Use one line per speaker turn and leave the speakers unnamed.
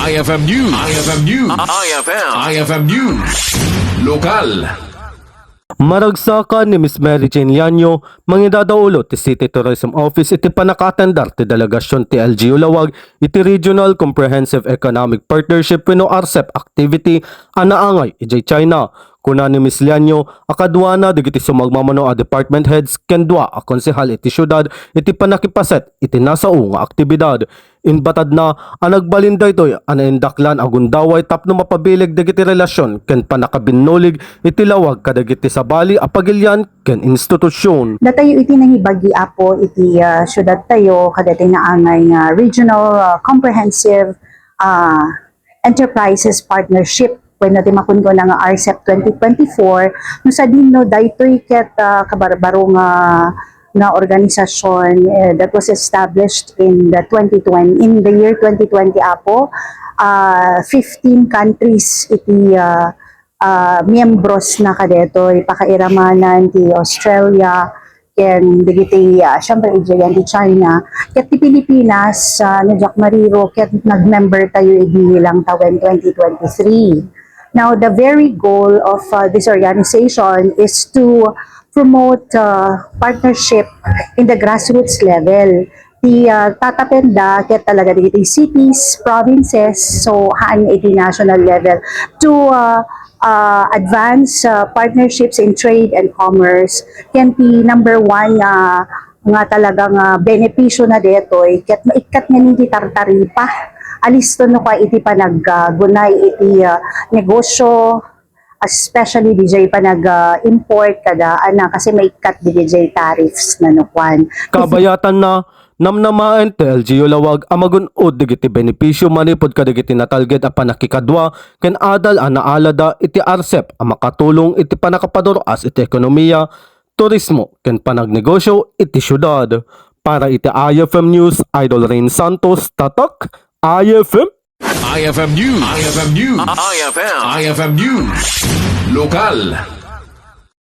IFM News. IFM News. IFM News. Lokal.
Maragsakan ni Ms. Mary Jane Llanyo, mangidadaulo ti City Tourism Office iti panakatendar ti delegasyon ti LGU Lawag iti Regional Comprehensive Economic Partnership wenno RCEP activity anaangay iti China. Kuna ni Ms. Llanyo, akadwana digiti sumagmamano a department heads kendwa a konsehal iti syudad iti panakipaset iti nasao nga aktibidad. Inbatad na ang nagbalinda ito'y anaindaklan agundaway tapno mapabilig digiti relasyon ken panakabinnulig iti lawag kadagiti sabali a pagilyan ken institusyon.
Datayo iti nahibagi apo iti syudad tayo kadati na angay Regional Comprehensive Enterprises Partnership when natin makungo na nga RCEP 2024 no sa dinno daytoy ket kabarbaro nga organisasyon that was established in the year 2020 apo 15 countries iti miyembros na kadetoy pakairamanan ti Australia ken digiti syempre iti China ket ti Pilipinas ni Jack Mariro ket nag-member tayo iti lang tawen 2023. Now, the very goal of this organization is to promote partnership in the grassroots level. Tatapenda kaya talaga dito cities, provinces, so haan iti national level to advance partnerships in trade and commerce. Can be number one nga talagang benepisyo na detoy ket maikat nga niti tartaripa alisto no ka iti panaggunay iti negosyo especially DJ pa nag-import kada ana kasi may cut DJ tariffs na nukwan.
Kabayatan na namnamaen ti LGU Lawag amagunod digiti benepisyo manipod kadagiti natalged a panakikadwa ken adal a naalada iti RCEP a makatulong iti panakapaduras iti ekonomiya, turismo ken panagnegosyo iti syudad. Para iti IFM News, Idol Rain Santos, Tatak, IFM.
IFM News. IFM News. IFM News. Lokal.